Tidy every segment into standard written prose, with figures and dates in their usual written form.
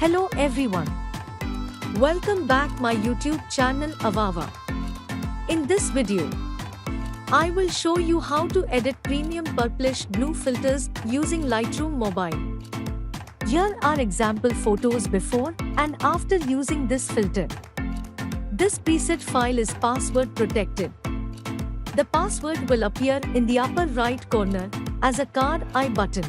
Hello everyone. Welcome back my YouTube channel AVAWA. In this video, I will show you how to edit Premium Purplish Blue filters using Lightroom Mobile. Here are example photos before and after using this filter. This preset file is password protected. The password will appear in the upper right corner as a card eye button.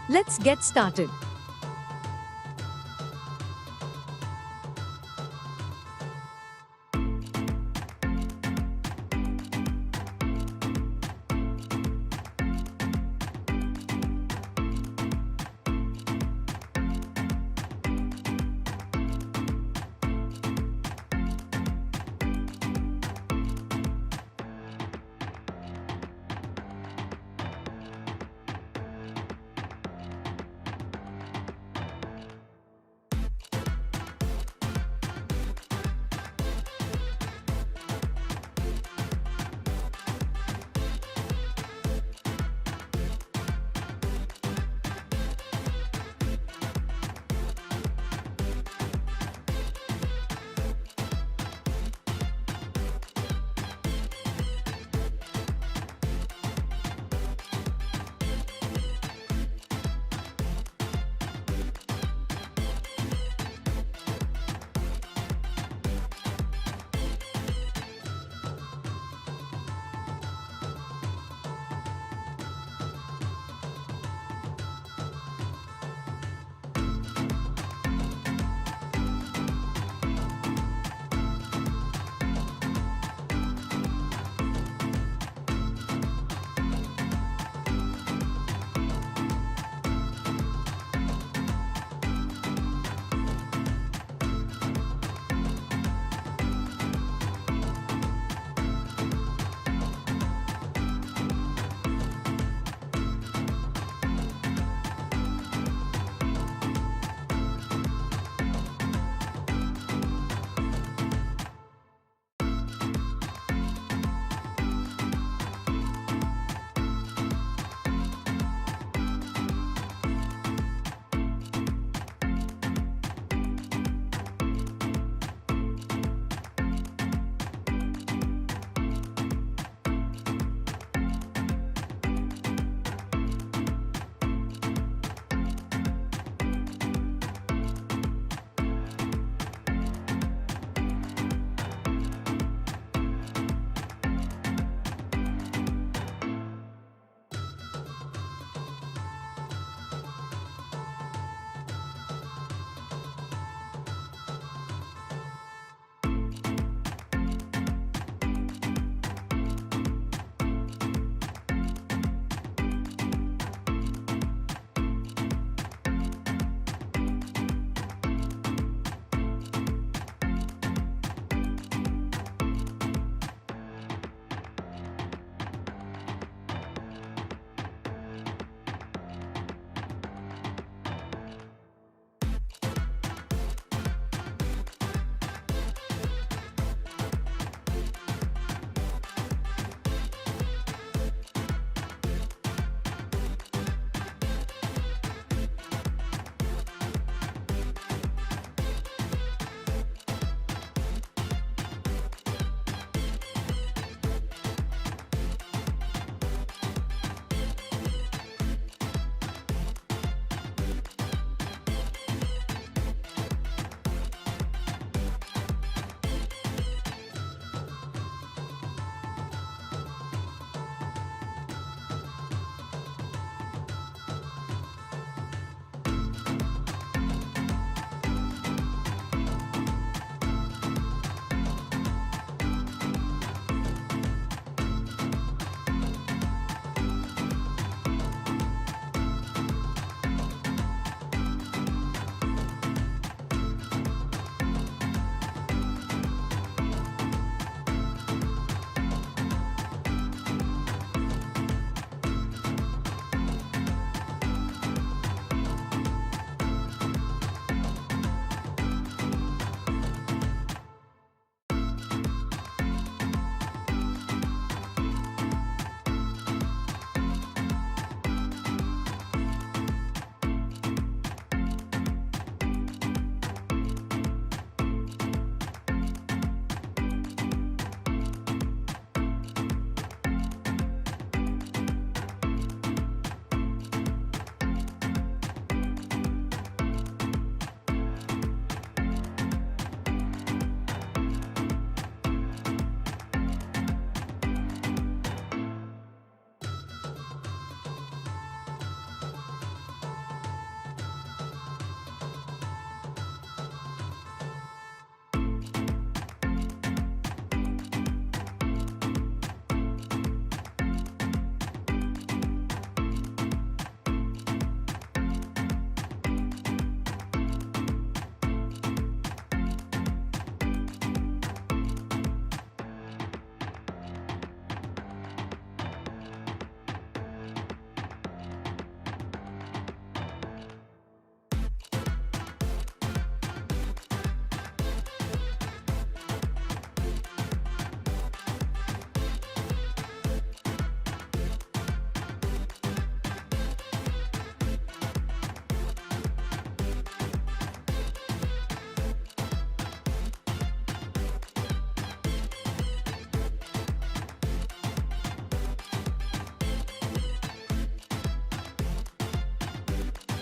Let's get started.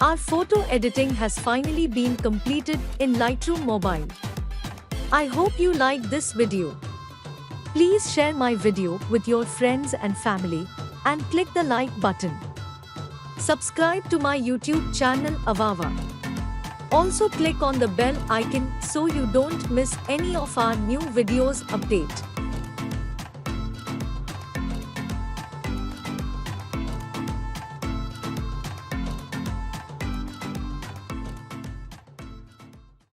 Our photo editing has finally been completed in Lightroom Mobile. I hope you liked this video. Please share my video with your friends and family and click the like button. Subscribe to my YouTube channel AVAWA. Also click on the bell icon so you don't miss any of our new videos update.